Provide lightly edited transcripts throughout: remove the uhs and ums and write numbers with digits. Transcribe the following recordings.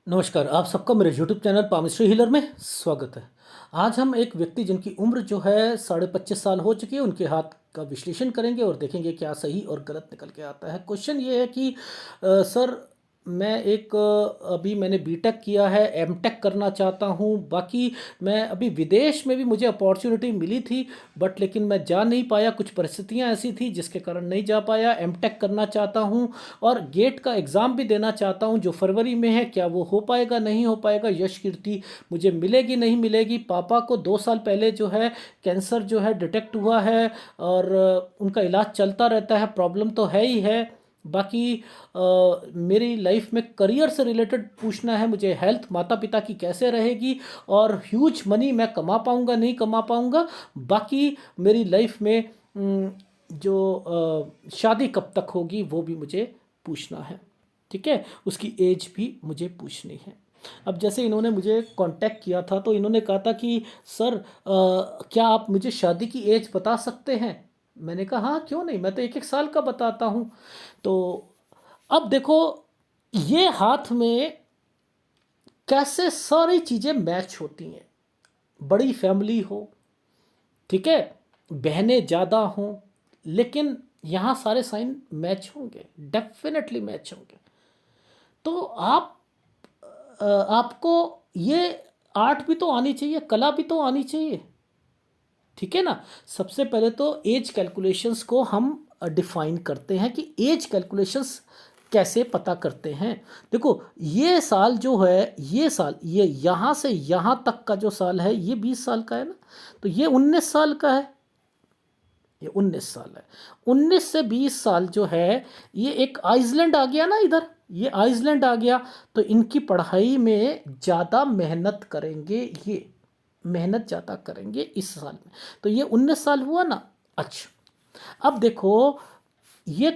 नमस्कार, आप सबका मेरे यूट्यूब चैनल पामिस्ट्री हीलर में स्वागत है। आज हम एक व्यक्ति जिनकी उम्र जो है 25.5 साल हो चुकी है, उनके हाथ का विश्लेषण करेंगे और देखेंगे क्या सही और गलत निकल के आता है। क्वेश्चन ये है कि सर मैं अभी मैंने बीटेक किया है, एमटेक करना चाहता हूँ। बाकी मैं अभी विदेश में भी मुझे अपॉर्चुनिटी मिली थी, बट लेकिन मैं जा नहीं पाया, कुछ परिस्थितियाँ ऐसी थी जिसके कारण नहीं जा पाया। एमटेक करना चाहता हूँ और गेट का एग्ज़ाम भी देना चाहता हूँ जो फरवरी में है। क्या वो हो पाएगा, नहीं हो पाएगा? यश कीर्ति मुझे मिलेगी, नहीं मिलेगी? पापा को 2 साल पहले जो है कैंसर जो है डिटेक्ट हुआ है और उनका इलाज चलता रहता है। प्रॉब्लम तो है ही है। बाकी मेरी लाइफ में करियर से रिलेटेड पूछना है मुझे, हेल्थ माता पिता की कैसे रहेगी और ह्यूज मनी मैं कमा पाऊँगा, नहीं कमा पाऊँगा। बाकी मेरी लाइफ में शादी कब तक होगी वो भी मुझे पूछना है। ठीक है, उसकी एज भी मुझे पूछनी है। अब जैसे इन्होंने मुझे कांटेक्ट किया था तो इन्होंने कहा था कि सर क्या आप मुझे शादी की एज बता सकते हैं? मैंने कहा हाँ, क्यों नहीं, मैं तो एक एक साल का बताता हूँ। तो अब देखो, ये हाथ में कैसे सारी चीज़ें मैच होती हैं। बड़ी फैमिली हो, ठीक है, बहनें ज़्यादा हों, लेकिन यहाँ सारे साइन मैच होंगे, डेफिनेटली मैच होंगे। तो आपको ये आर्ट भी तो आनी चाहिए, कला भी तो आनी चाहिए, ठीक है ना। सबसे पहले तो एज कैलकुलेशंस को हम डिफाइन करते हैं कि एज कैलकुलेशंस कैसे पता करते हैं। देखो, ये साल जो है, ये साल, ये यहाँ से यहाँ तक का जो साल है ये 20 साल का है ना, तो ये 19 साल का है, ये 19 साल है। 19 से 20 साल जो है, ये एक आइसलैंड आ गया ना इधर, ये आइसलैंड आ गया। तो इनकी पढ़ाई में ज़्यादा मेहनत करेंगे, ये मेहनत ज़्यादा करेंगे इस साल में। तो ये 19 साल हुआ ना। अच्छा, अब देखो, ये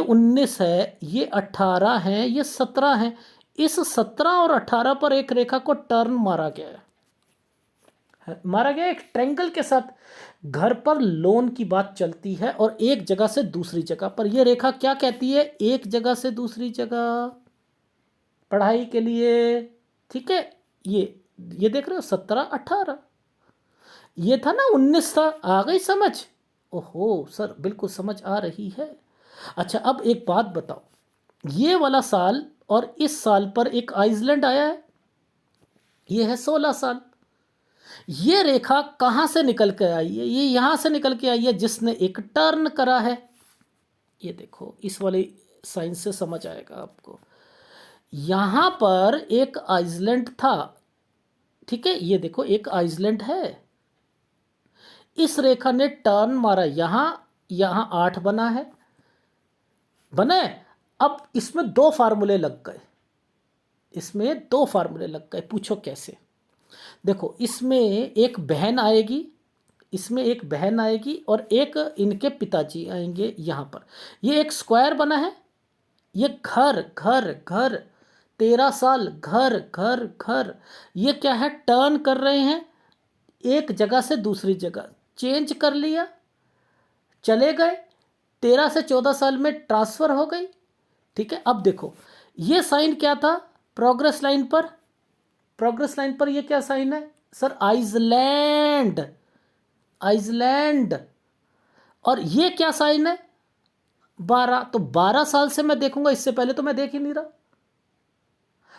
19 है, ये 18 है, ये 17 है। इस 17 और 18 पर एक रेखा को टर्न मारा गया है, मारा गया एक ट्रायंगल के साथ। घर पर लोन की बात चलती है और एक जगह से दूसरी जगह पर यह रेखा क्या कहती है? एक जगह से दूसरी जगह पढ़ाई के लिए, ठीक है। ये देख रहे हो, 17 18, ये था ना 19 था। आ गई समझ? ओहो सर, बिल्कुल समझ आ रही है। अच्छा, अब एक बात बताओ, ये वाला साल और इस साल पर एक आइसलैंड आया है, ये है 16 साल। ये रेखा कहाँ से निकल के आई है? ये यहाँ से निकल के आई है जिसने एक टर्न करा है। ये देखो, इस वाली साइन से समझ आएगा आपको। यहाँ पर एक आइसलैंड था, ठीक है, ये देखो एक आइसलैंड है। इस रेखा ने टर्न मारा यहाँ, यहाँ 8 बना है, बने। अब इसमें दो फार्मूले लग गए, इसमें दो फार्मूले लग गए। पूछो कैसे? देखो, इसमें एक बहन आएगी, इसमें एक बहन आएगी और एक इनके पिताजी आएंगे यहाँ पर। ये एक स्क्वायर बना है, ये घर घर घर, 13 साल, घर घर घर। ये क्या है? टर्न कर रहे हैं, एक जगह से दूसरी जगह चेंज कर लिया, चले गए, 13 से 14 साल में ट्रांसफ़र हो गई, ठीक है। अब देखो, ये साइन क्या था? प्रोग्रेस लाइन पर, प्रोग्रेस लाइन पर ये क्या साइन है सर? Iceland, Iceland. और ये क्या साइन है? 12। तो 12 साल से मैं देखूंगा, इससे पहले तो मैं देख ही नहीं रहा।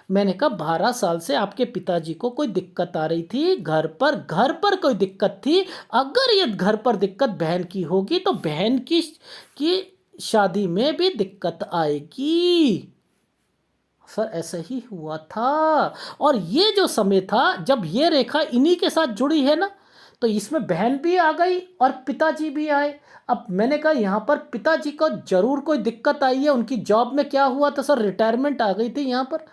मैंने कहा 12 साल से आपके पिताजी को कोई दिक्कत आ रही थी, घर पर कोई दिक्कत थी। अगर ये घर पर दिक्कत बहन की होगी तो बहन की शादी में भी दिक्कत आएगी। सर ऐसा ही हुआ था। और ये जो समय था जब ये रेखा इन्हीं के साथ जुड़ी है ना, तो इसमें बहन भी आ गई और पिताजी भी आए। अब मैंने कहा यहाँ पर पिताजी को जरूर कोई दिक्कत आई है। उनकी जॉब में क्या हुआ था सर? रिटायरमेंट आ गई थी यहाँ पर।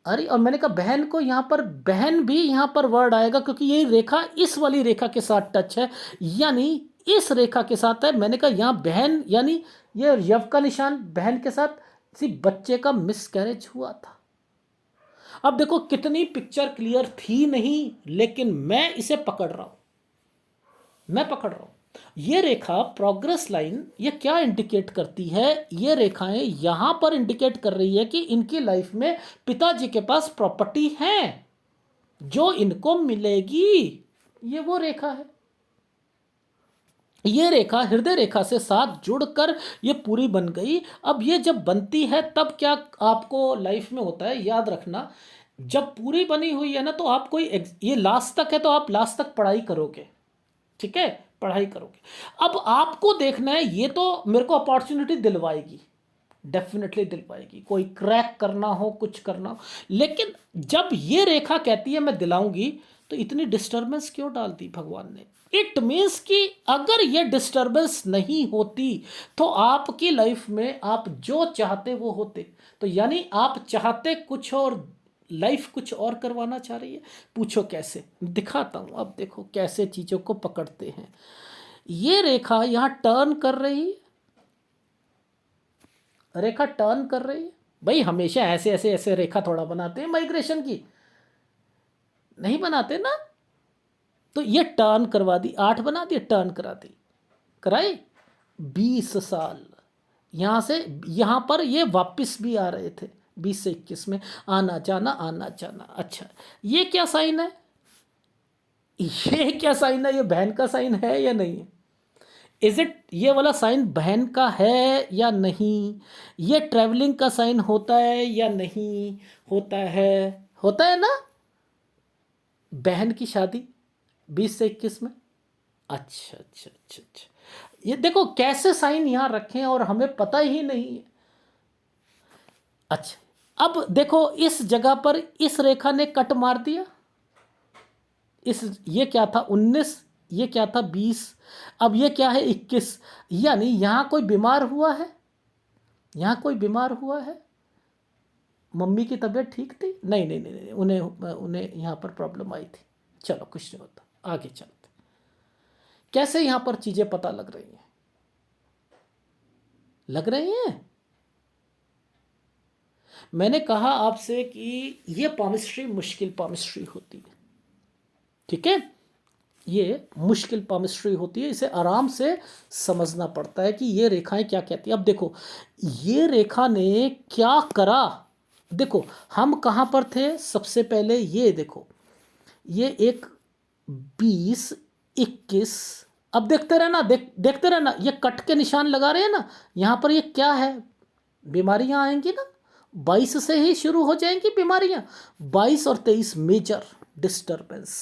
अरे, और मैंने कहा बहन को, यहाँ पर बहन भी यहाँ पर वर्ड आएगा क्योंकि ये रेखा इस वाली रेखा के साथ टच है, यानी इस रेखा के साथ है। मैंने कहा यहाँ बहन, यानी ये यव का निशान बहन के साथ, इसी बच्चे का मिसकैरेज हुआ था। अब देखो, कितनी पिक्चर क्लियर थी नहीं, लेकिन मैं इसे पकड़ रहा हूं, मैं पकड़ रहा हूं। ये रेखा प्रोग्रेस लाइन ये क्या इंडिकेट करती है? ये रेखाएं यहां पर इंडिकेट कर रही है कि इनकी लाइफ में पिताजी के पास प्रॉपर्टी है जो इनको मिलेगी। ये वो रेखा है। ये रेखा हृदय रेखा से साथ जुड़कर ये पूरी बन गई। अब ये जब बनती है तब क्या आपको लाइफ में होता है, याद रखना, जब पूरी बनी हुई है ना तो आप कोई ये लास्ट तक है तो आप लास्ट तक पढ़ाई करोगे, ठीक है, पढ़ाई करोगे। अब आपको देखना है, ये तो मेरे को अपॉर्चुनिटी दिलवाएगी, डेफिनेटली दिलवाएगी, कोई क्रैक करना हो, कुछ करना हो। लेकिन जब ये रेखा कहती है मैं दिलाऊंगी, तो इतनी डिस्टर्बेंस क्यों डाल दी भगवान ने? इट मीन्स कि अगर ये डिस्टर्बेंस नहीं होती तो आपकी लाइफ में आप जो चाहते वो होते। तो यानी आप चाहते कुछ और, लाइफ कुछ और करवाना चाह रही है। पूछो कैसे, दिखाता हूं। अब देखो कैसे चीज़ों को पकड़ते हैं। ये रेखा यहाँ टर्न कर रही है, रेखा टर्न कर रही है। भाई हमेशा ऐसे ऐसे ऐसे रेखा थोड़ा बनाते हैं माइग्रेशन की, नहीं बनाते ना। तो ये टर्न करवा दी, 8 बना दी, टर्न करा दी, कराई 20 साल। यहाँ से यहाँ पर ये वापस भी आ रहे थे 20 से 21 में, आना जाना आना जाना। अच्छा ये क्या साइन है? ये क्या साइन है? ये बहन का साइन है या नहीं है? इज इट, ये वाला साइन बहन का है या नहीं? ये ट्रैवलिंग का साइन होता है या नहीं होता है? होता है ना, बहन की शादी 20 से 21 में। अच्छा अच्छा अच्छा अच्छा, ये देखो कैसे साइन यहाँ रखे हैं और हमें पता ही नहीं है। अच्छा अब देखो इस जगह पर इस रेखा ने कट मार दिया। इस ये क्या था 19, ये क्या था 20, अब ये क्या है 21। यानी यहाँ कोई बीमार हुआ है, यहाँ कोई बीमार हुआ है। मम्मी की तबीयत ठीक थी? नहीं नहीं नहीं नहीं, उन्हें उन्हें यहाँ पर प्रॉब्लम आई थी। चलो कुछ नहीं होता, आगे चलते। कैसे यहाँ पर चीज़ें पता लग रही हैं? लग रही हैं। मैंने कहा आपसे कि ये पामिस्ट्री मुश्किल पामिस्ट्री होती है, ठीक है, ये मुश्किल पामिस्ट्री होती है। इसे आराम से समझना पड़ता है कि ये रेखाएं क्या कहती हैं। अब देखो ये रेखा ने क्या करा। देखो हम कहाँ पर थे सबसे पहले, ये देखो ये एक 20 21। अब देखते रहना, देखते रहना, ये कट के निशान लगा रहे हैं ना यहाँ पर। ये क्या है? बीमारियां आएंगी ना, 22 से ही शुरू हो जाएंगी बीमारियां। 22 और 23 मेजर डिस्टर्बेंस,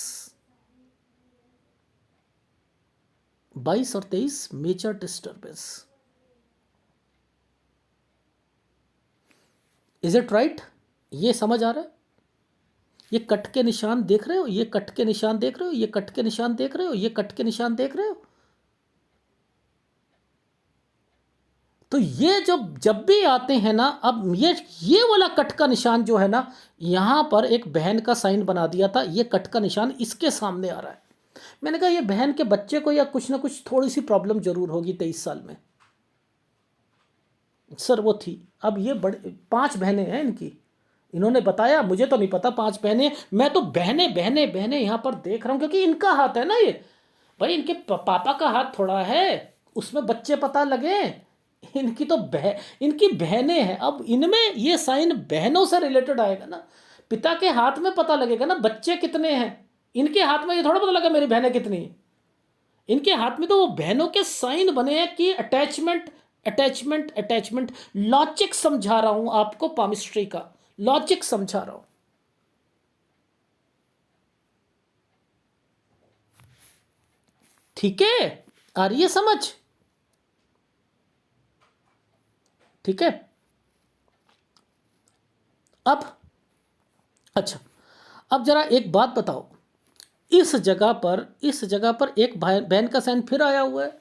22 और 23 major disturbance. Is it right? ये समझ आ रहा है? ये कट के निशान देख रहे हो, ये कट के निशान देख रहे हो, ये कट के निशान देख रहे हो, ये कट के निशान देख रहे हो। तो ये जब भी आते हैं ना, अब ये वाला कट का निशान जो है ना, यहाँ पर एक बहन का साइन बना दिया था, ये कट का निशान इसके सामने आ रहा है। मैंने कहा ये बहन के बच्चे को या कुछ ना कुछ थोड़ी सी प्रॉब्लम जरूर होगी 23 साल में। सर वो थी। अब ये बड़े 5 बहनें हैं इनकी, इन्होंने बताया, मुझे तो नहीं पता 5 बहनें। मैं तो बहने बहने बहने यहाँ पर देख रहा हूँ क्योंकि इनका हाथ है ना ये। भाई इनके पापा का हाथ थोड़ा है, उसमें बच्चे पता लगे। इनकी तो इनकी बहनें हैं। अब इनमें ये साइन बहनों से रिलेटेड आएगा ना, पिता के हाथ में पता लगेगा ना बच्चे कितने हैं। इनके हाथ में ये थोड़ा पता लगा मेरी बहनें कितनी हैं। इनके हाथ में तो वो बहनों के साइन बने हैं कि अटैचमेंट अटैचमेंट अटैचमेंट। लॉजिक समझा रहा हूं आपको, पामिस्ट्री का लॉजिक समझा रहा हूं। ठीक है, आ रही है समझ? ठीक है। अब अच्छा, अब जरा एक बात बताओ, इस जगह पर एक बहन का साइन फिर आया हुआ है।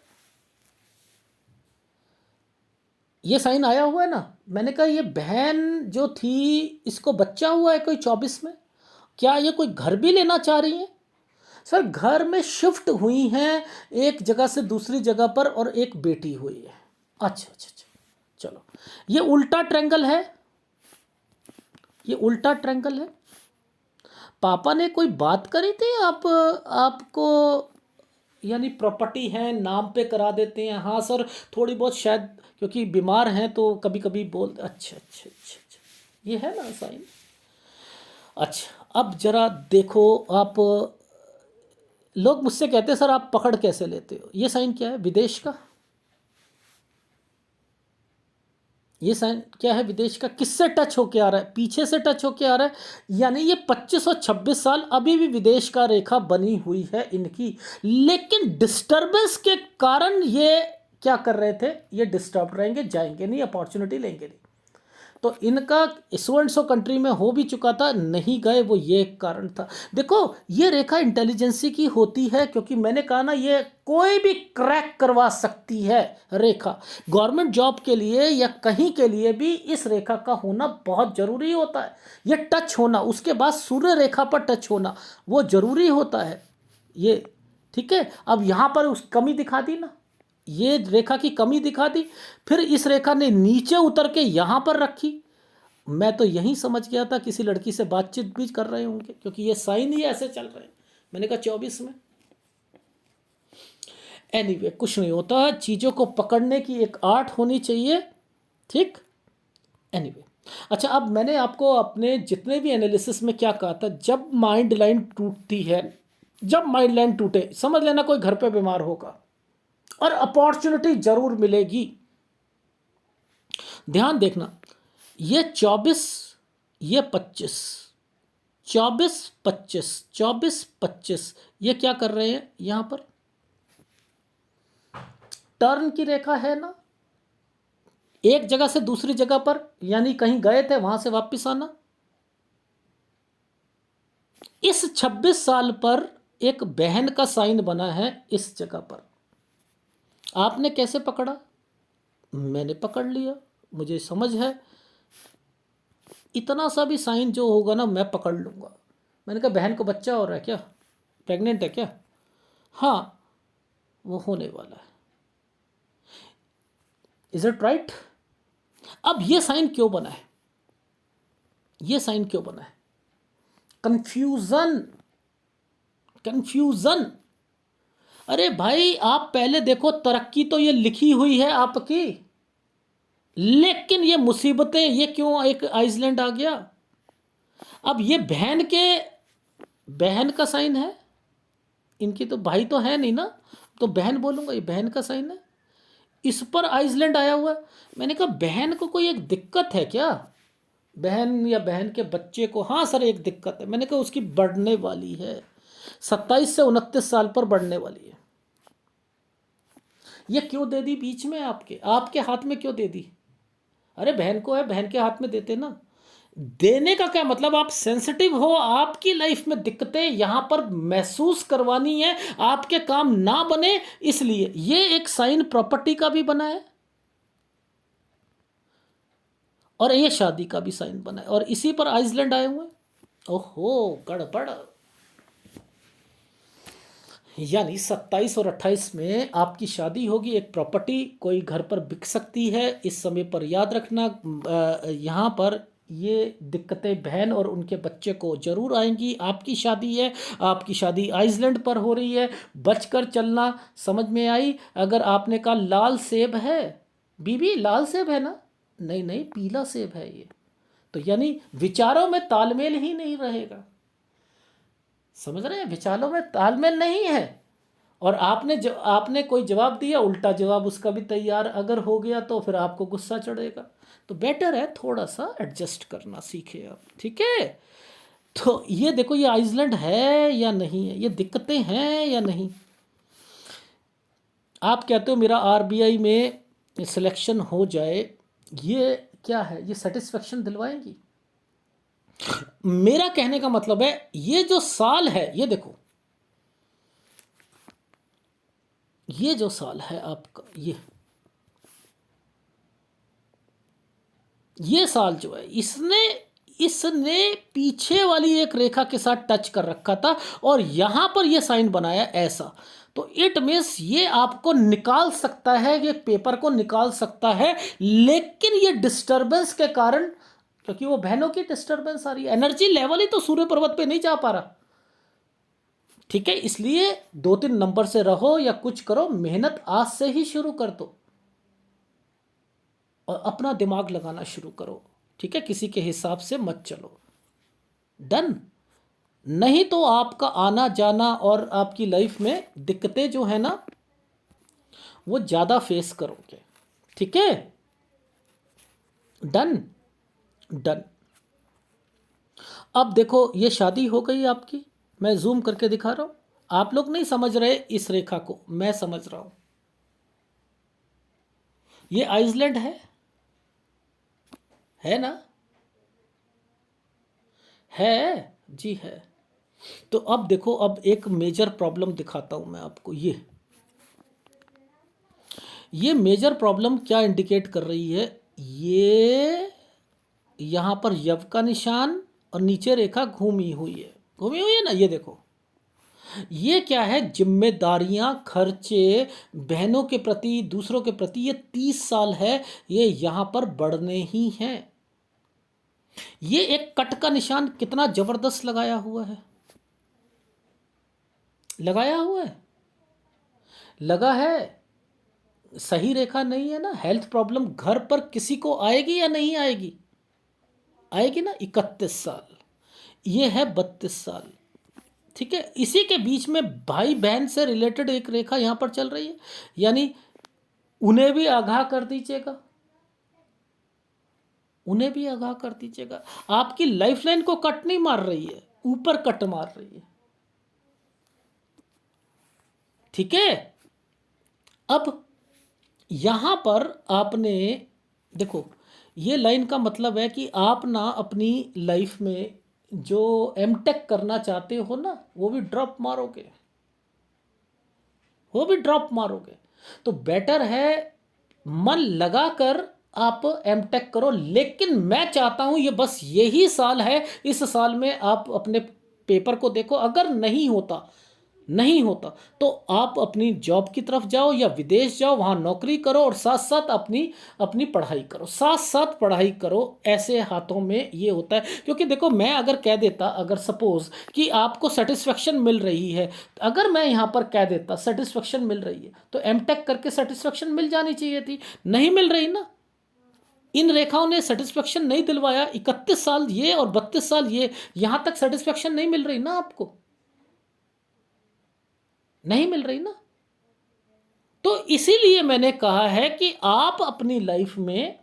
ये साइन आया हुआ है ना। मैंने कहा ये बहन जो थी इसको बच्चा हुआ है कोई 24 में। क्या ये कोई घर भी लेना चाह रही है? सर घर में शिफ्ट हुई हैं एक जगह से दूसरी जगह पर, और एक बेटी हुई है। अच्छा अच्छा अच्छा, चलो ये उल्टा ट्रायंगल है, ये उल्टा ट्रायंगल है। पापा ने कोई बात करी थी आपको यानी प्रॉपर्टी है नाम पे करा देते हैं। हाँ सर, थोड़ी बहुत शायद क्योंकि बीमार हैं तो कभी कभी बोल, अच्छा अच्छा अच्छा अच्छा, ये है ना साइन। अच्छा अब जरा देखो आप, लोग मुझसे कहते हैं सर आप पकड़ कैसे लेते हो, ये साइन क्या है विदेश का, ये साइन क्या है विदेश का, किससे टच होके आ रहा है, पीछे से टच होके आ रहा है, यानी ये 25 और 26 साल अभी भी विदेश का रेखा बनी हुई है इनकी। लेकिन डिस्टरबेंस के कारण ये क्या कर रहे थे, ये डिस्टर्ब रहेंगे, जाएंगे नहीं, अपॉर्चुनिटी लेंगे नहीं। तो इनका स्टूडेंट्स ऑफ कंट्री में हो भी चुका था, नहीं गए, वो ये एक कारण था। देखो ये रेखा इंटेलिजेंसी की होती है, क्योंकि मैंने कहा ना ये कोई भी क्रैक करवा सकती है रेखा। गवर्नमेंट जॉब के लिए या कहीं के लिए भी इस रेखा का होना बहुत ज़रूरी होता है, ये टच होना, उसके बाद सूर्य रेखा पर टच होना वो ज़रूरी होता है ये। ठीक है, अब यहाँ पर उस कमी दिखा दी ना, ये रेखा की कमी दिखा दी, फिर इस रेखा ने नीचे उतर के यहाँ पर रखी। मैं तो यही समझ गया था किसी लड़की से बातचीत भी कर रहे होंगे, क्योंकि ये साइन ही ऐसे चल रहे हैं। मैंने कहा 24 में। एनीवे कुछ नहीं होता, चीज़ों को पकड़ने की एक आर्ट होनी चाहिए, ठीक। एनीवे अच्छा, अब मैंने आपको अपने जितने भी एनालिसिस में क्या कहा था, जब माइंड लाइन टूटती है, जब माइंड लाइन टूटे समझ लेना कोई घर पे बीमार होगा और अपॉर्चुनिटी जरूर मिलेगी। ध्यान देखना, ये 24, ये 25, 24 25, 24 25, ये क्या कर रहे हैं यहां पर, टर्न की रेखा है ना, एक जगह से दूसरी जगह पर, यानी कहीं गए थे वहां से वापस आना। इस 26 साल पर एक बहन का साइन बना है इस जगह पर। आपने कैसे पकड़ा, मैंने पकड़ लिया, मुझे समझ है, इतना सा भी साइन जो होगा ना मैं पकड़ लूँगा। मैंने कहा बहन को बच्चा हो रहा है क्या, प्रेग्नेंट है क्या, हाँ वो होने वाला है, इज इट राइट। अब ये साइन क्यों बना है, ये साइन क्यों बना है, कंफ्यूजन, कंफ्यूजन। अरे भाई आप पहले देखो, तरक्की तो ये लिखी हुई है आपकी, लेकिन ये मुसीबतें, ये क्यों एक आइसलैंड आ गया। अब ये बहन के, बहन का साइन है, इनकी तो भाई तो है नहीं ना, तो बहन बोलूँगा, ये बहन का साइन है, इस पर आइसलैंड आया हुआ है। मैंने कहा बहन को कोई एक दिक्कत है क्या, बहन या बहन के बच्चे को, हाँ सर एक दिक्कत है। मैंने कहा उसकी बढ़ने वाली है, 27 से 29 साल पर बढ़ने वाली है। ये क्यों दे दी बीच में, आपके आपके हाथ में क्यों दे दी, अरे बहन को है, बहन के हाथ में देते ना। देने का क्या मतलब, आप सेंसिटिव हो, आपकी लाइफ में दिक्कतें यहां पर महसूस करवानी है, आपके काम ना बने इसलिए। ये एक साइन प्रॉपर्टी का भी बना है और ये शादी का भी साइन बना है, और इसी पर आइसलैंड आए हुए। ओहो गड़बड़, यानी 27 और 28 में आपकी शादी होगी, एक प्रॉपर्टी कोई घर पर बिक सकती है इस समय पर। याद रखना यहाँ पर ये दिक्कतें बहन और उनके बच्चे को जरूर आएंगी। आपकी शादी है, आपकी शादी आइसलैंड पर हो रही है, बचकर चलना। समझ में आई। अगर आपने कहा लाल सेब है, बीबी लाल सेब है ना, नहीं नहीं पीला सेब है ये, तो यानी विचारों में तालमेल ही नहीं रहेगा। समझ रहे हैं, विचारों में तालमेल नहीं है, और आपने कोई जवाब दिया, उल्टा जवाब उसका भी तैयार अगर हो गया तो फिर आपको गुस्सा चढ़ेगा। तो बेटर है थोड़ा सा एडजस्ट करना सीखे आप, ठीक है। तो ये देखो, ये आइसलैंड है या नहीं है, ये दिक्कतें हैं या नहीं। आप कहते हो मेरा आरबीआई में सिलेक्शन हो जाए, ये क्या है, ये सेटिस्फेक्शन दिलवाएंगी। मेरा कहने का मतलब है ये जो साल है, ये देखो ये जो साल है आपका, ये साल जो है, इसने इसने पीछे वाली एक रेखा के साथ टच कर रखा था और यहां पर ये साइन बनाया ऐसा। तो इट मीन्स ये आपको निकाल सकता है, ये पेपर को निकाल सकता है, लेकिन ये डिस्टरबेंस के कारण, क्योंकि वो बहनों की डिस्टरबेंस आ रही है, एनर्जी लेवल ही तो सूर्य पर्वत पे नहीं जा पा रहा, ठीक है, इसलिए 2-3 नंबर से रहो या कुछ करो, मेहनत आज से ही शुरू कर दो और अपना दिमाग लगाना शुरू करो। ठीक है, किसी के हिसाब से मत चलो। डन। नहीं तो आपका आना जाना और आपकी लाइफ में दिक्कतें जो है ना वो ज़्यादा फेस करोगे। ठीक है, डन। डन। अब देखो, ये शादी हो गई आपकी, मैं जूम करके दिखा रहा हूँ। आप लोग नहीं समझ रहे इस रेखा को, मैं समझ रहा हूँ। ये आइसलैंड है ना? है जी, है। तो अब देखो, अब एक मेजर प्रॉब्लम दिखाता हूँ मैं आपको। ये मेजर प्रॉब्लम क्या इंडिकेट कर रही है? ये यहाँ पर यव का निशान और नीचे रेखा घूमी हुई है, घूमी हुई है ना, ये देखो। ये क्या है? जिम्मेदारियां, खर्चे, बहनों के प्रति, दूसरों के प्रति, ये 30 साल है, ये यहाँ पर बढ़ने ही हैं। ये एक कट का निशान कितना जबरदस्त लगाया हुआ है, लगाया हुआ है, लगा है। सही रेखा नहीं है ना। हेल्थ प्रॉब्लम घर पर किसी को आएगी या नहीं आएगी? आएगी ना। 31 साल, ये है 32 साल। ठीक है, इसी के बीच में भाई बहन से रिलेटेड एक रेखा यहां पर चल रही है, यानी उन्हें भी आगाह कर दीजिएगा, उन्हें भी आगाह कर दीजिएगा। आपकी लाइफलाइन को कट नहीं मार रही है, ऊपर कट मार रही है। ठीक है, अब यहां पर आपने देखो, ये लाइन का मतलब है कि आप ना अपनी लाइफ में जो एमटेक करना चाहते हो ना, वो भी ड्रॉप मारोगे, वो भी ड्रॉप मारोगे। तो बेटर है मन लगाकर आप एमटेक करो। लेकिन मैं चाहता हूं ये बस यही साल है, इस साल में आप अपने पेपर को देखो। अगर नहीं होता, नहीं होता तो आप अपनी जॉब की तरफ जाओ या विदेश जाओ, वहां नौकरी करो और साथ साथ अपनी अपनी पढ़ाई करो, साथ साथ पढ़ाई करो। ऐसे हाथों में ये होता है। क्योंकि देखो, मैं अगर कह देता, अगर सपोज कि आपको सेटिस्फेक्शन मिल रही है, अगर मैं यहां पर कह देता सेटिस्फेक्शन मिल रही है, तो एमटेक करके सेटिस्फेक्शन मिल जानी चाहिए थी। नहीं मिल रही ना। इन रेखाओं ने सेटिस्फेक्शन नहीं दिलवाया। 31 साल ये और 32 साल ये, यहां तक सेटिस्फेक्शन नहीं मिल रही ना आपको, नहीं मिल रही ना। तो इसीलिए मैंने कहा है कि आप अपनी लाइफ में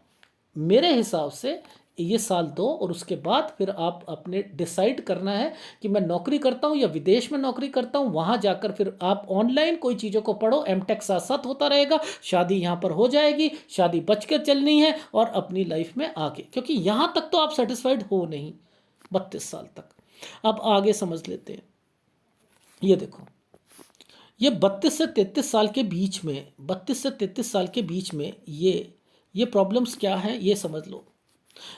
मेरे हिसाब से ये साल दो और उसके बाद फिर आप अपने डिसाइड करना है कि मैं नौकरी करता हूं या विदेश में नौकरी करता हूं। वहां जाकर फिर आप ऑनलाइन कोई चीज़ों को पढ़ो, एमटेक साथ साथ होता रहेगा, शादी यहां पर हो जाएगी, शादी बच के चलनी है और अपनी लाइफ में आगे। क्योंकि यहां तक तो आप सेटिस्फाइड हो नहीं, 32 साल तक। अब आगे समझ लेते हैं। ये देखो, ये 32 से 33 साल के बीच में, 32 से 33 साल के बीच में ये प्रॉब्लम्स क्या हैं ये समझ लो।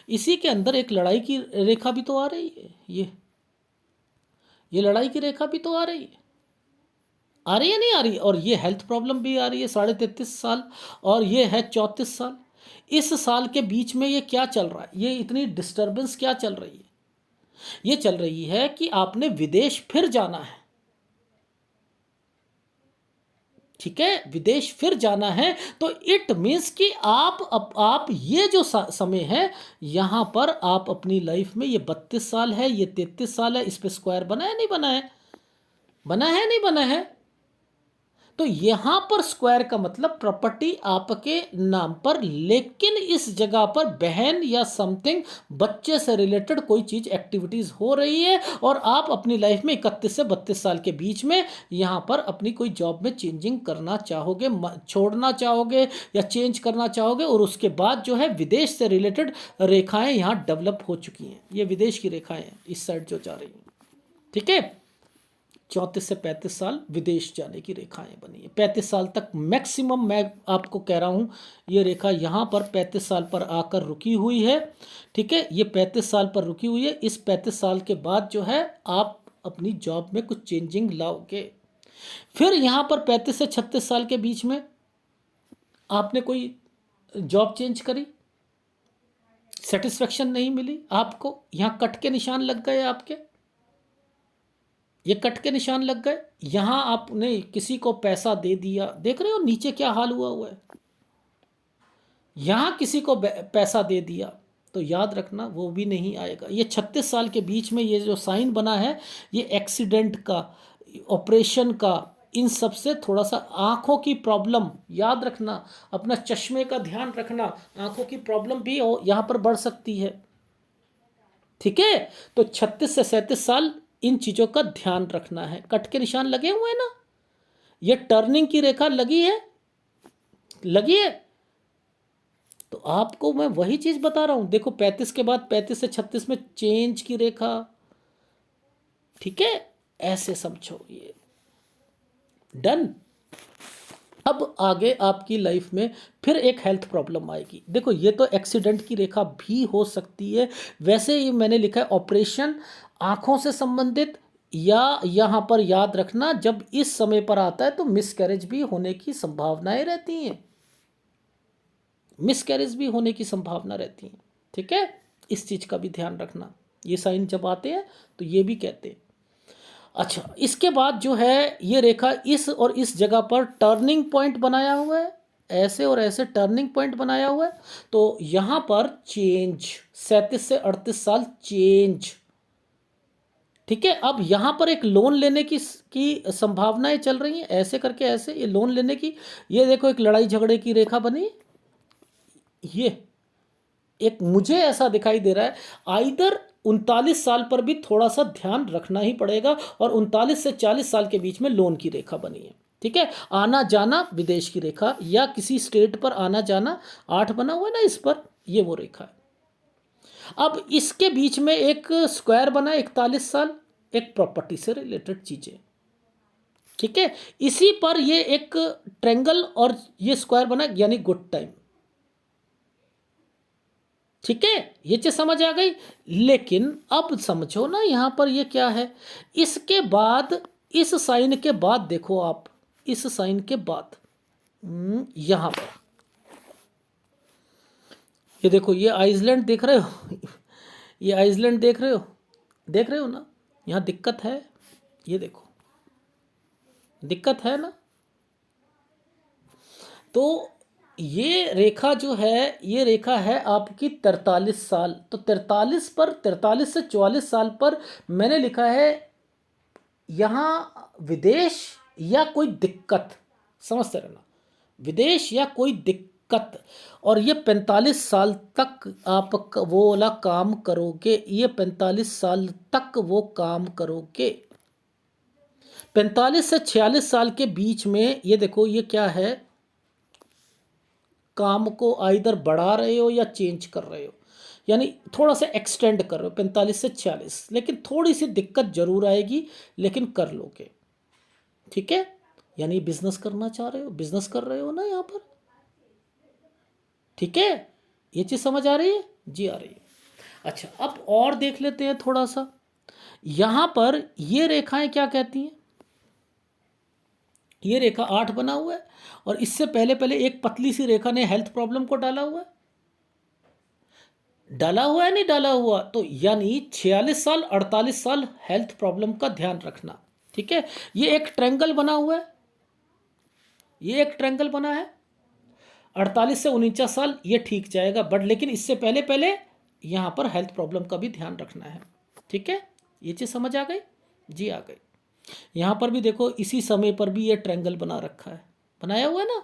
इसी के अंदर एक लड़ाई की रेखा भी तो आ रही है। ये लड़ाई की रेखा भी तो आ रही है, आ रही है नहीं आ रही? और ये हेल्थ प्रॉब्लम भी आ रही है 33.5 साल, और ये है 34 साल। इस साल के बीच में ये क्या चल रहा है? ये इतनी डिस्टर्बेंस क्या चल रही है? ये चल रही है कि आपने विदेश फिर जाना है। ठीक है, विदेश फिर जाना है। तो इट मीन्स कि आप ये जो समय है, यहां पर आप अपनी लाइफ में, ये 32 साल है, ये 33 साल है, इस पे स्क्वायर बना है नहीं बना है? बना है नहीं बना है? तो यहां पर स्क्वायर का मतलब प्रॉपर्टी आपके नाम पर, लेकिन इस जगह पर बहन या समथिंग, बच्चे से रिलेटेड कोई चीज एक्टिविटीज हो रही है और आप अपनी लाइफ में 31 से 32 साल के बीच में यहां पर अपनी कोई जॉब में चेंजिंग करना चाहोगे, छोड़ना चाहोगे या चेंज करना चाहोगे। और उसके बाद जो है विदेश से रिलेटेड रेखाएं यहां डेवलप हो चुकी हैं। ये विदेश की रेखाएं हैं इस साइड जो जा रही हैं। ठीक है, 34 से 35 साल विदेश जाने की रेखाएं बनी है। 35 साल तक मैक्सिमम, मैं आपको कह रहा हूँ, ये रेखा यहाँ पर 35 साल पर आकर रुकी हुई है। ठीक है, ये 35 साल पर रुकी हुई है। इस 35 साल के बाद जो है आप अपनी जॉब में कुछ चेंजिंग लाओगे। फिर यहाँ पर 35 से 36 साल के बीच में आपने कोई जॉब चेंज करी, सेटिस्फेक्शन नहीं मिली आपको, यहाँ कट के निशान लग गए आपके। ये कट के निशान लग गए। यहाँ आपने किसी को पैसा दे दिया, देख रहे हो नीचे क्या हाल हुआ हुआ है। यहाँ किसी को पैसा दे दिया तो याद रखना वो भी नहीं आएगा। ये 36 साल के बीच में ये जो साइन बना है, ये एक्सीडेंट का, ऑपरेशन का, इन सब से थोड़ा सा आँखों की प्रॉब्लम, याद रखना, अपना चश्मे का ध्यान रखना, आँखों की प्रॉब्लम भी यहाँ पर बढ़ सकती है। ठीक है, तो 36 से 37 साल इन चीज़ों का ध्यान रखना है। कट के निशान लगे हुए हैं ना, ये टर्निंग की रेखा लगी है, लगी है। तो आपको मैं वही चीज़ बता रहा हूँ, देखो 35 के बाद 35 से 36 में चेंज की रेखा। ठीक है, ऐसे समझो ये। डन। अब आगे आपकी लाइफ में फिर एक हेल्थ प्रॉब्लम आएगी। देखो ये तो एक्सीडेंट की रेखा भी हो सकती है, वैसे ही मैंने लिखा है ऑपरेशन, आँखों से संबंधित, या यहाँ पर याद रखना जब इस समय पर आता है तो मिसकैरेज भी होने की संभावनाएं रहती हैं, मिसकैरेज भी होने की संभावना रहती है। ठीक है, इस चीज़ का भी ध्यान रखना, ये साइन जब आते हैं तो ये भी कहते हैं। अच्छा, इसके बाद जो है ये रेखा इस और इस जगह पर टर्निंग पॉइंट बनाया हुआ है, ऐसे और ऐसे टर्निंग पॉइंट बनाया हुआ है। तो यहाँ पर चेंज 37 से 38 साल चेंज। ठीक है, अब यहाँ पर एक लोन लेने की संभावनाएं चल रही हैं, ऐसे करके ऐसे ये लोन लेने की। ये देखो एक लड़ाई झगड़े की रेखा बनी, ये एक मुझे ऐसा दिखाई दे रहा है। आइदर 39 साल पर भी थोड़ा सा ध्यान रखना ही पड़ेगा, और 39 से 40 साल के बीच में लोन की रेखा बनी है। ठीक है, आना जाना विदेश की रेखा, या किसी स्टेट पर आना जाना, 8 बना हुआ है ना इस पर, ये वो रेखा है। अब इसके बीच में एक स्क्वायर बना 41 साल, एक प्रॉपर्टी से रिलेटेड चीज़ें। ठीक है, इसी पर ये एक ट्रेंगल और ये स्क्वायर बना, यानी गुड टाइम। ठीक है, ये चीज समझ आ गई। लेकिन अब समझो ना यहाँ पर ये क्या है, इसके बाद, इस साइन के बाद देखो आप, इस साइन के बाद यहाँ पर ये देखो, ये आइसलैंड देख रहे हो ये आइसलैंड देख रहे हो, देख रहे हो ना, यहाँ दिक्कत है, ये देखो दिक्कत है ना। तो ये रेखा जो है, ये रेखा है आपकी 43 साल। तो 43 पर, 43 से 44 साल पर मैंने लिखा है यहाँ विदेश या कोई दिक्कत, समझते रहना, विदेश या कोई दिक्कत। और ये 45 साल तक आप वो वाला काम करोगे, ये 45 साल तक वो काम करोगे। 45 से 46 साल के बीच में ये देखो, ये क्या है, काम को आइदर बढ़ा रहे हो या चेंज कर रहे हो, यानी थोड़ा सा एक्सटेंड कर रहे हो 45 से 46, लेकिन थोड़ी सी दिक्कत जरूर आएगी, लेकिन कर लोगे। ठीक है, यानी बिजनेस करना चाह रहे हो, बिजनेस कर रहे हो ना यहाँ पर। ठीक है, ये चीज़ समझ आ रही है जी, आ रही है। अच्छा, अब और देख लेते हैं थोड़ा सा। यहाँ पर ये रेखाएं क्या कहती हैं, ये रेखा 8 बना हुआ है, और इससे पहले पहले एक पतली सी रेखा ने हेल्थ प्रॉब्लम को डाला हुआ है, डाला हुआ है नहीं डाला हुआ, तो यानी 46 साल 48 साल हेल्थ प्रॉब्लम का ध्यान रखना। ठीक है, ये एक ट्रायंगल बना हुआ है, ये एक ट्रायंगल बना है, 48 से 49 साल ये ठीक जाएगा, बट लेकिन इससे पहले पहले यहाँ पर हेल्थ प्रॉब्लम का भी ध्यान रखना है। ठीक है, ये चीज़ समझ आ गई जी, आ गई। यहाँ पर भी देखो, इसी समय पर भी ये ट्रायंगल बना रखा है, बनाया हुआ है ना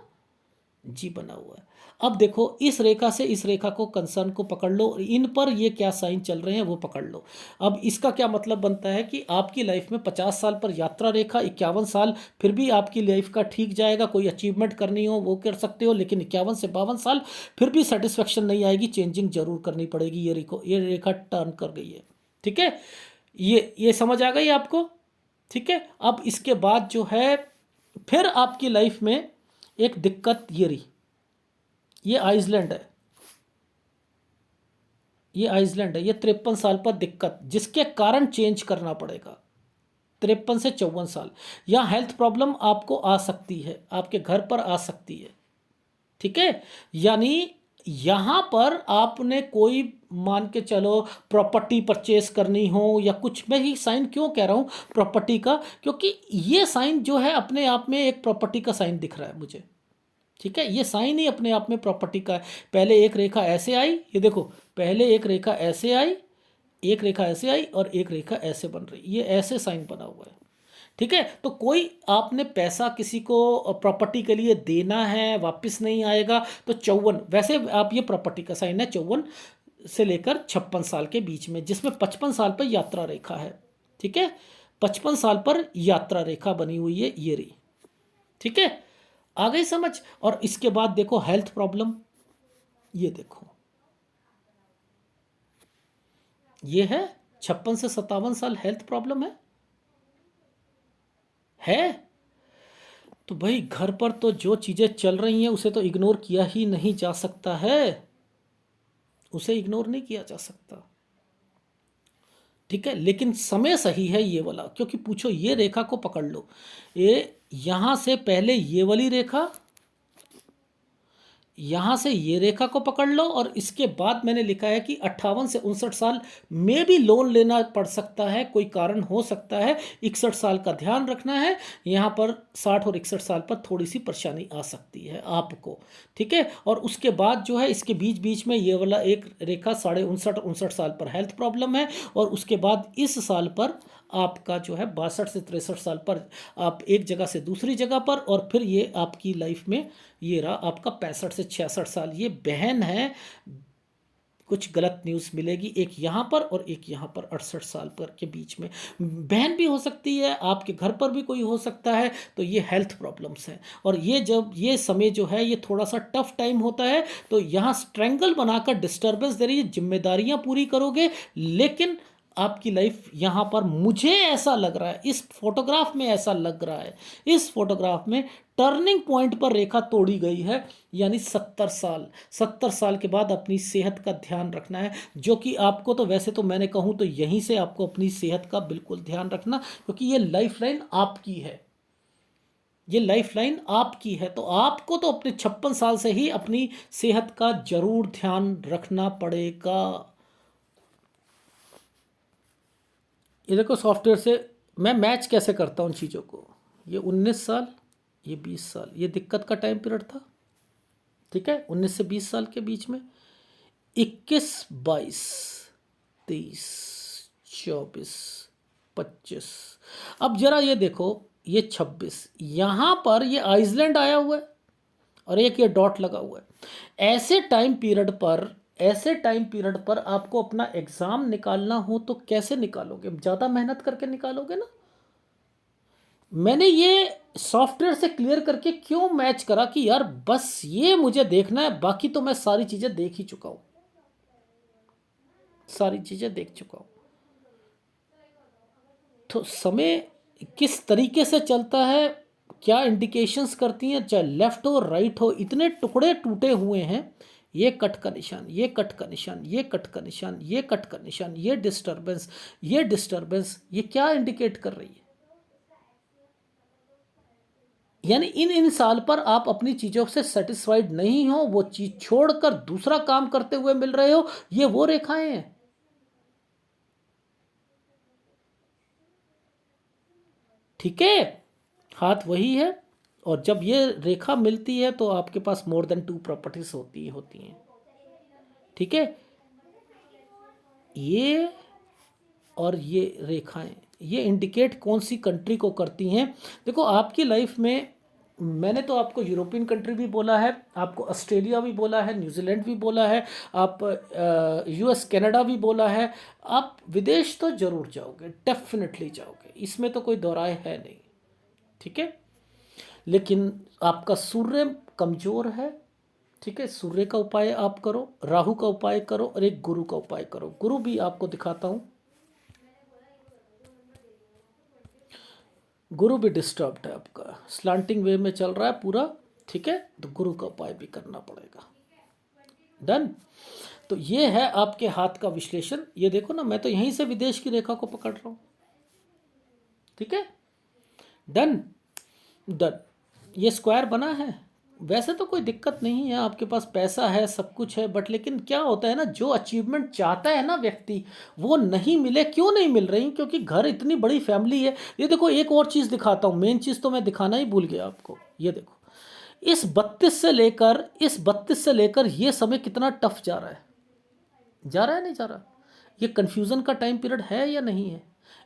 जी, बना हुआ है। अब देखो, इस रेखा से इस रेखा को, कंसर्न को पकड़ लो, इन पर ये क्या साइन चल रहे हैं वो पकड़ लो। अब इसका क्या मतलब बनता है कि आपकी लाइफ में 50 साल पर यात्रा रेखा, 51 साल फिर भी आपकी लाइफ का ठीक जाएगा, कोई अचीवमेंट करनी हो वो कर सकते हो, लेकिन 51 से 52 साल फिर भी सेटिस्फेक्शन नहीं आएगी, चेंजिंग जरूर करनी पड़ेगी। ये रेखा टर्न कर गई है। ठीक है, ये समझ आ गई आपको। ठीक है, अब इसके बाद जो है फिर आपकी लाइफ में एक दिक्कत ये रही, ये आइसलैंड है, ये आइसलैंड है, ये 53 साल पर दिक्कत, जिसके कारण चेंज करना पड़ेगा। 53 से 54 साल, यहाँ हेल्थ प्रॉब्लम आपको आ सकती है, आपके घर पर आ सकती है। ठीक है, यानी यहाँ पर आपने कोई मान के चलो प्रॉपर्टी परचेस करनी हो या कुछ, मैं ही साइन क्यों कह रहा हूँ प्रॉपर्टी का, क्योंकि ये साइन जो है अपने आप में एक प्रॉपर्टी का साइन दिख रहा है मुझे। ठीक है, ये साइन ही अपने आप में प्रॉपर्टी का है। पहले एक रेखा ऐसे आई, ये देखो, पहले एक रेखा ऐसे आई, एक रेखा ऐसे आई और एक रेखा ऐसे बन रही, ये ऐसे साइन बना हुआ है। ठीक है, तो कोई आपने पैसा किसी को प्रॉपर्टी के लिए देना है, वापस नहीं आएगा, तो 54, वैसे आप ये प्रॉपर्टी का साइन है 54 से लेकर 56 साल के बीच में, जिसमें 55 साल पर यात्रा रेखा है। ठीक है, 55 साल पर यात्रा रेखा बनी हुई है, ये रही। ठीक है, आ गई समझ। और इसके बाद देखो हेल्थ प्रॉब्लम, ये देखो, ये है 56 से 57 साल हेल्थ प्रॉब्लम है। तो भाई घर पर तो जो चीज़ें चल रही हैं उसे तो इग्नोर किया ही नहीं जा सकता है, उसे इग्नोर नहीं किया जा सकता। ठीक है, लेकिन समय सही है ये वाला, क्योंकि पूछो ये रेखा को पकड़ लो, ये यहाँ से पहले ये वाली रेखा, यहाँ से ये रेखा को पकड़ लो, और इसके बाद मैंने लिखा है कि 58 से 59 साल में भी लोन लेना पड़ सकता है, कोई कारण हो सकता है, 61 साल का ध्यान रखना है। यहाँ पर 60 और 61 साल पर थोड़ी सी परेशानी आ सकती है आपको। ठीक है, और उसके बाद जो है इसके बीच बीच में ये वाला एक रेखा 59 साल पर हेल्थ प्रॉब्लम है, और उसके बाद इस साल पर आपका जो है 62 से 63 साल पर आप एक जगह से दूसरी जगह पर, और फिर ये आपकी लाइफ में ये रहा आपका 65 से 66 साल। ये बहन है, कुछ गलत न्यूज़ मिलेगी, एक यहाँ पर और एक यहाँ पर 68 साल पर के बीच में बहन भी हो सकती है, आपके घर पर भी कोई हो सकता है। तो ये हेल्थ प्रॉब्लम्स हैं, और ये जब ये समय जो है ये थोड़ा सा टफ टाइम होता है, तो यहाँ स्ट्रेंगल बनाकर डिस्टर्बेंस दे रही है, जिम्मेदारियाँ पूरी करोगे, लेकिन आपकी लाइफ यहाँ पर मुझे ऐसा लग रहा है, इस फोटोग्राफ में ऐसा लग रहा है, इस फोटोग्राफ में टर्निंग पॉइंट पर रेखा तोड़ी गई है, यानी 70 साल के बाद अपनी सेहत का ध्यान रखना है। जो कि आपको तो वैसे तो मैंने कहूँ तो यहीं से आपको अपनी सेहत का बिल्कुल ध्यान रखना, क्योंकि ये लाइफ लाइन आपकी है, ये लाइफ लाइन आपकी है। तो आपको तो अपने 56 साल से ही अपनी सेहत का जरूर ध्यान रखना पड़ेगा। ये देखो सॉफ्टवेयर से मैं मैच कैसे करता हूँ चीज़ों को, ये 19 साल, ये 20 साल, ये दिक्कत का टाइम पीरियड था। ठीक है, 19 से 20 साल के बीच में 21, 22, 23, 24, 25। अब जरा ये देखो, ये 26, यहाँ पर ये आइसलैंड आया हुआ है और एक ये डॉट लगा हुआ है। ऐसे टाइम पीरियड पर आपको अपना एग्ज़ाम निकालना हो तो कैसे निकालोगे? ज़्यादा मेहनत करके निकालोगे ना। मैंने ये सॉफ्टवेयर से क्लियर करके क्यों मैच करा कि यार बस ये मुझे देखना है, बाकी तो मैं सारी चीज़ें देख ही चुका हूँ, सारी चीज़ें देख चुका हूँ। तो समय किस तरीके से चलता है, क्या इंडिकेशंस करती हैं, चाहे लेफ्ट हो राइट हो, इतने टुकड़े टूटे हुए हैं, ये कट का निशान, ये कट का निशान, ये कट का निशान, ये कट का निशान, ये डिस्टर्बेंस, ये डिस्टर्बेंस, ये क्या इंडिकेट कर रही है? यानी इन इन साल पर आप अपनी चीज़ों से सेटिस्फाइड नहीं हो, वो चीज़ छोड़कर दूसरा काम करते हुए मिल रहे हो, ये वो रेखाएं हैं। ठीक है, हाथ वही है, और जब ये रेखा मिलती है तो आपके पास मोर देन 2 प्रॉपर्टीज होती हैं। ठीक है, ये और ये रेखाएं, ये इंडिकेट कौन सी कंट्री को करती हैं। देखो आपकी लाइफ में मैंने तो आपको यूरोपियन कंट्री भी बोला है, आपको ऑस्ट्रेलिया भी बोला है, न्यूजीलैंड भी बोला है, आप यूएस कनाडा भी बोला है। आप विदेश तो जरूर जाओगे, डेफिनेटली जाओगे, इसमें तो कोई दो राय है नहीं। ठीक है, लेकिन आपका सूर्य कमज़ोर है। ठीक है, सूर्य का उपाय आप करो, राहु का उपाय करो, और एक गुरु का उपाय करो। गुरु भी आपको दिखाता हूँ, गुरु भी डिस्टर्ब्ड है आपका, स्लांटिंग वे में चल रहा है पूरा। ठीक है, तो गुरु का उपाय भी करना पड़ेगा। डन। तो ये है आपके हाथ का विश्लेषण। ये देखो ना, मैं तो यहीं से विदेश की रेखा को पकड़ रहा हूँ। ठीक है, डन डन। ये स्क्वायर बना है, वैसे तो कोई दिक्कत नहीं है, आपके पास पैसा है, सब कुछ है, बट लेकिन क्या होता है ना, जो अचीवमेंट चाहता है ना व्यक्ति, वो नहीं मिले। क्यों नहीं मिल रही? क्योंकि घर इतनी बड़ी फैमिली है। ये देखो, एक और चीज़ दिखाता हूँ, मेन चीज़ तो मैं दिखाना ही भूल गया आपको। ये देखो, इस 32 से लेकर ये समय कितना टफ जा रहा है। जा रहा है नहीं जा रहा? ये कन्फ्यूज़न का टाइम पीरियड है या नहीं है?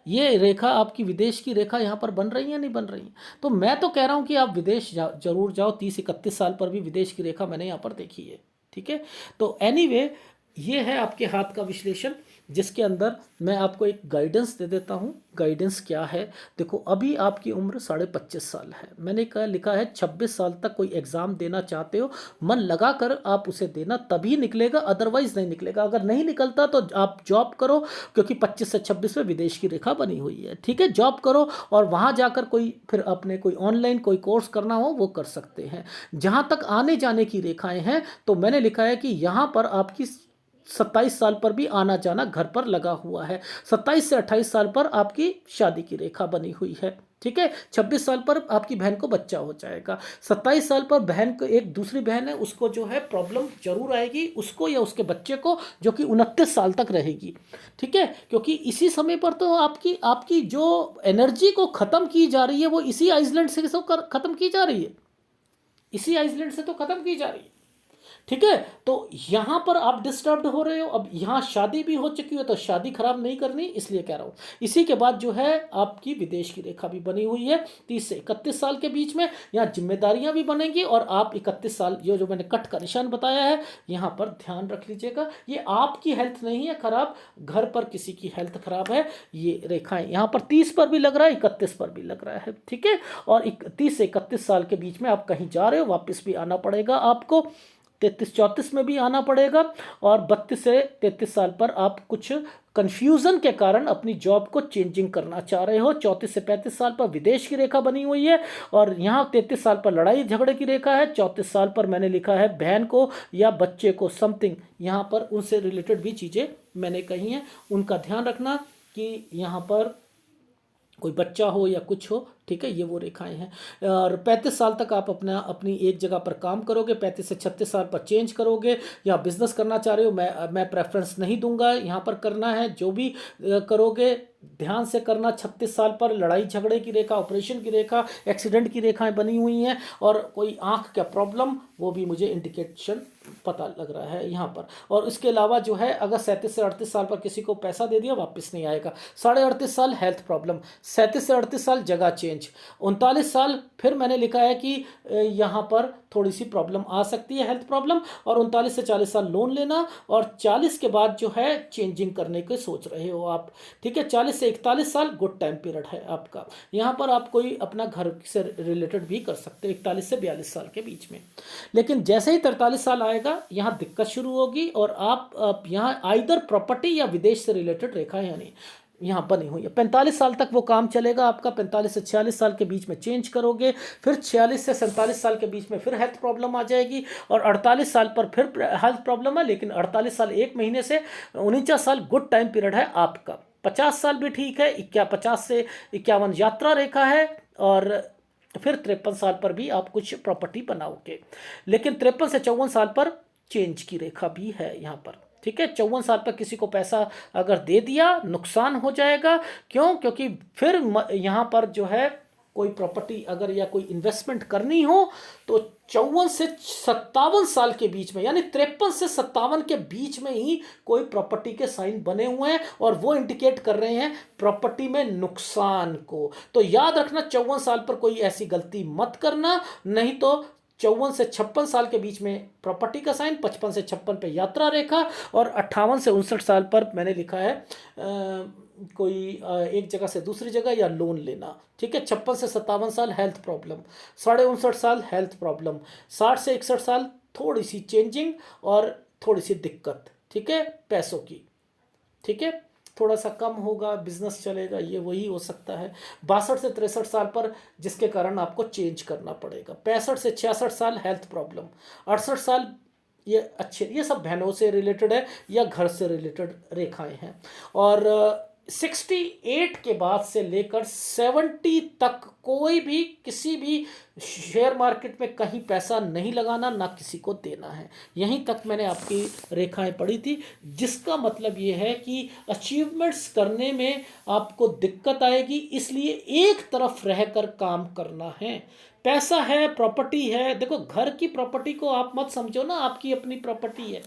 ये रेखा आपकी विदेश की रेखा यहाँ पर बन रही है नहीं बन रही है? तो मैं तो कह रहा हूँ कि आप विदेश जरूर जाओ। 30-31 साल पर भी विदेश की रेखा मैंने यहाँ पर देखी है। ठीक है, तो एनीवे, ये है आपके हाथ का विश्लेषण, जिसके अंदर मैं आपको एक गाइडेंस दे देता हूँ। गाइडेंस क्या है? देखो, अभी आपकी उम्र 25.5 साल है। मैंने कहा, लिखा है 26 साल तक कोई एग्ज़ाम देना चाहते हो, मन लगा कर आप उसे देना, तभी निकलेगा, अदरवाइज नहीं निकलेगा। अगर नहीं निकलता तो आप जॉब करो, क्योंकि 25 से 26 में विदेश की रेखा बनी हुई है। ठीक है, जॉब करो और वहाँ जाकर कोई फिर अपने कोई ऑनलाइन कोई कोर्स करना हो वो कर सकते हैं। जहाँ तक आने जाने की रेखाएं हैं, तो मैंने लिखा है कि यहाँ पर आपकी 27 साल पर भी आना जाना घर पर लगा हुआ है। 27 से 28 साल पर आपकी शादी की रेखा बनी हुई है। ठीक है, 26 साल पर आपकी बहन को बच्चा हो जाएगा। 27 साल पर बहन को, एक दूसरी बहन है, उसको जो है प्रॉब्लम जरूर आएगी, उसको या उसके बच्चे को, जो कि 29 साल तक रहेगी। ठीक है, क्योंकि इसी समय पर तो आपकी आपकी जो एनर्जी को ख़त्म की जा रही है, वो इसी आइसलैंड से ख़त्म की जा रही है। इसी आइसलैंड से तो ख़त्म की जा रही है। ठीक है, तो यहां पर आप डिस्टर्ब्ड हो रहे हो। अब यहां शादी भी हो चुकी है, तो शादी खराब नहीं करनी, इसलिए कह रहा हूं। इसी के बाद जो है आपकी विदेश की रेखा भी बनी हुई है 30 से 31 साल के बीच में। यहां जिम्मेदारियां भी बनेंगी, और आप 31 साल, ये जो मैंने कट का निशान बताया है, यहां पर ध्यान रख लीजिएगा। ये आपकी हेल्थ नहीं है खराब, घर पर किसी की हेल्थ खराब है। ये रेखाएं यहां पर 30 पर भी लग रहा है, 31 पर भी लग रहा है। ठीक है, और 30 से 31 साल के बीच में आप कहीं जा रहे हो, वापस भी आना पड़ेगा आपको। 33-34 में भी आना पड़ेगा, और 32 से 33 साल पर आप कुछ कन्फ्यूज़न के कारण अपनी जॉब को चेंजिंग करना चाह रहे हो। 34 से 35 साल पर विदेश की रेखा बनी हुई है, और यहाँ 33 साल पर लड़ाई झगड़े की रेखा है। 34 साल पर मैंने लिखा है बहन को या बच्चे को समथिंग, यहाँ पर उनसे रिलेटेड भी चीज़ें मैंने कही हैं, उनका ध्यान रखना कि यहाँ पर कोई बच्चा हो या कुछ हो। ठीक है, ये वो रेखाएं हैं। और 35 साल तक आप अपनी एक जगह पर काम करोगे। 35 से 36 साल पर चेंज करोगे, या बिजनेस करना चाह रहे हो। मैं प्रेफरेंस नहीं दूंगा यहाँ पर करना है। जो भी करोगे ध्यान से करना। 36 साल पर लड़ाई झगड़े की रेखा, ऑपरेशन की रेखा, एक्सीडेंट की रेखाएं बनी हुई हैं, और कोई आंख का प्रॉब्लम, वो भी मुझे इंडिकेशन पता लग रहा है यहाँ पर। और इसके अलावा जो है, अगर 37 से 38 साल पर किसी को पैसा दे दिया, वापस नहीं आएगा। 38.5 साल हेल्थ प्रॉब्लम, 37 से 38 साल जगह चेंज, 39 साल फिर मैंने लिखा है कि यहाँ पर थोड़ी सी प्रॉब्लम आ सकती है, हेल्थ प्रॉब्लम। और 39 से 40 साल लोन लेना, और 40 के बाद जो है चेंजिंग करने के सोच रहे हो आप। ठीक है, 40 से 41 साल गुड टाइम पीरियड है आपका। यहाँ पर आप कोई अपना घर से रिलेटेड भी कर सकते हो 41 से 42 साल के बीच में। लेकिन जैसे ही 43 साल आएगा, यहाँ दिक्कत शुरू होगी, और आप यहाँ आइदर प्रॉपर्टी या विदेश से रिलेटेड रेखा है, यानी यहाँ बनी हुई है। 45 साल तक वो काम चलेगा आपका। 45 से 46 साल के बीच में चेंज करोगे, फिर 46 से 47 साल के बीच में फिर हेल्थ प्रॉब्लम आ जाएगी, और 48 साल पर फिर हेल्थ प्रॉब्लम है। लेकिन 48 साल 1 महीने से 49 साल गुड टाइम पीरियड है आपका। 50 साल भी ठीक है। 50 से 51 यात्रा रेखा है, और फिर 53 साल पर भी आप कुछ प्रॉपर्टी बनाओगे। लेकिन 53 से 54 साल पर चेंज की रेखा भी है यहाँ पर। ठीक है, 54 साल पर किसी को पैसा अगर दे दिया, नुकसान हो जाएगा। क्यों? क्योंकि फिर यहाँ पर जो है कोई प्रॉपर्टी अगर या कोई इन्वेस्टमेंट करनी हो, तो 54 से 57 साल के बीच में, यानी 53 से 57 के बीच में ही कोई प्रॉपर्टी के साइन बने हुए हैं, और वो इंडिकेट कर रहे हैं प्रॉपर्टी में नुकसान को। तो याद रखना, 54 साल पर कोई ऐसी गलती मत करना, नहीं तो 54 से 56 साल के बीच में प्रॉपर्टी का साइन, 55 से 56 पे यात्रा रेखा, और 58 से 59 साल पर मैंने लिखा है कोई एक जगह से दूसरी जगह या लोन लेना। ठीक है, 56 से 57 साल हेल्थ प्रॉब्लम, 59.5 साल हेल्थ प्रॉब्लम, 60 से 61 साल थोड़ी सी चेंजिंग और थोड़ी सी दिक्कत। ठीक है, पैसों की। ठीक है, थोड़ा सा कम होगा, बिजनेस चलेगा, ये वही हो सकता है। 62 से 63 साल पर जिसके कारण आपको चेंज करना पड़ेगा। 65 से 66 साल हेल्थ प्रॉब्लम। 68 साल ये अच्छे, ये सब बहनों से रिलेटेड है या घर से रिलेटेड रेखाएं हैं। और 68 के बाद से लेकर 70 तक कोई भी किसी भी शेयर मार्केट में कहीं पैसा नहीं लगाना, ना किसी को देना है। यहीं तक मैंने आपकी रेखाएं पढ़ी थी, जिसका मतलब ये है कि अचीवमेंट्स करने में आपको दिक्कत आएगी, इसलिए एक तरफ रहकर काम करना है। पैसा है, प्रॉपर्टी है, देखो घर की प्रॉपर्टी को आप मत समझो ना आपकी अपनी प्रॉपर्टी है,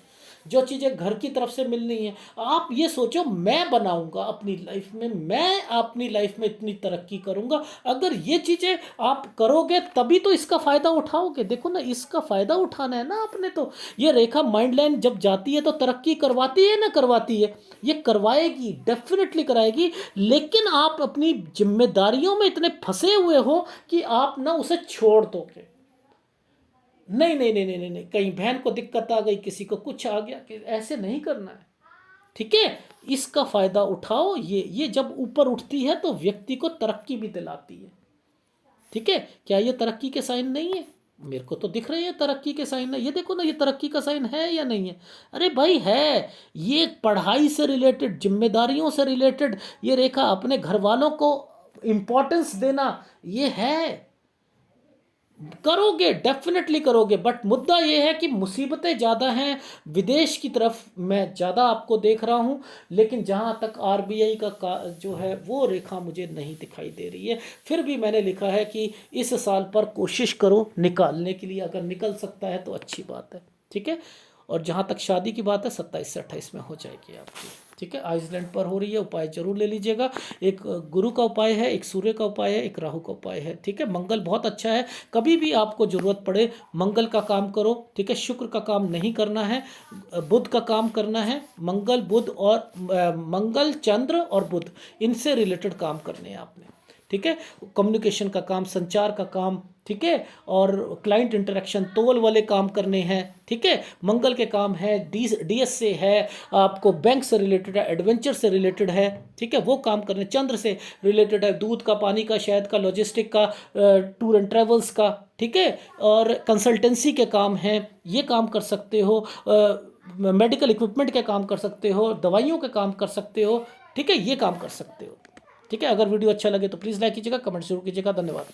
जो चीज़ें घर की तरफ से मिलनी है। आप ये सोचो मैं बनाऊंगा अपनी लाइफ में, मैं अपनी लाइफ में इतनी तरक्की करूंगा। अगर ये चीज़ें आप करोगे तभी तो इसका फ़ायदा उठाओगे। देखो ना, इसका फ़ायदा उठाना है ना आपने। तो ये रेखा माइंड लाइन जब जाती है तो तरक्की करवाती है ना करवाती है, ये करवाएगी, डेफिनेटली कराएगी। लेकिन आप अपनी जिम्मेदारियों में इतने फंसे हुए हो कि आप ना उसे छोड़ दोगे। नहीं नहीं नहीं नहीं नहीं नहीं, कहीं बहन को दिक्कत आ गई, किसी को कुछ आ गया, कि ऐसे नहीं करना है। ठीक है, इसका फायदा उठाओ। ये जब ऊपर उठती है तो व्यक्ति को तरक्की भी दिलाती है। ठीक है, क्या ये तरक्की के साइन नहीं है? मेरे को तो दिख रहे हैं तरक्की के साइन है। ये देखो ना, ये तरक्की का साइन है या नहीं है? अरे भाई है। ये पढ़ाई से रिलेटेड, जिम्मेदारियों से रिलेटेड, ये रेखा अपने घर वालों को इम्पोर्टेंस देना, ये है। करोगे, डेफिनेटली करोगे, बट मुद्दा ये है कि मुसीबतें ज़्यादा हैं, विदेश की तरफ मैं ज़्यादा आपको देख रहा हूँ। लेकिन जहाँ तक आरबीआई का जो है वो रेखा मुझे नहीं दिखाई दे रही है। फिर भी मैंने लिखा है कि इस साल पर कोशिश करो निकालने के लिए, अगर निकल सकता है तो अच्छी बात है। ठीक है, और जहाँ तक शादी की बात है 27 से 28 में हो जाएगी आपकी। ठीक है, आइसलैंड पर हो रही है, उपाय जरूर ले लीजिएगा। एक गुरु का उपाय है, एक सूर्य का उपाय है, एक राहु का उपाय है। ठीक है, मंगल बहुत अच्छा है, कभी भी आपको जरूरत पड़े मंगल का काम करो। ठीक है, शुक्र का काम नहीं करना है, बुध का काम करना है। मंगल बुध और मंगल चंद्र और बुध, इनसे रिलेटेड काम करने हैं आपने। ठीक है, कम्युनिकेशन का काम, संचार का काम, ठीक है, और क्लाइंट इंटरेक्शन, तोल वाले काम करने हैं। ठीक है, मंगल के काम है, डीएस से है, आपको बैंक से रिलेटेड है, एडवेंचर से रिलेटेड है। ठीक है, वो काम करने। चंद्र से रिलेटेड है, दूध का, पानी का, शहद का, लॉजिस्टिक का, टूर एंड ट्रेवल्स का। ठीक है, और कंसल्टेंसी के काम हैं, ये काम कर सकते हो। मेडिकल इक्विपमेंट के काम कर सकते हो, दवाइयों के काम कर सकते हो। ठीक है, ये काम कर सकते हो। ठीक है, अगर वीडियो अच्छा लगे तो प्लीज़ लाइक कीजिएगा, कमेंट जरूर कीजिएगा। धन्यवाद।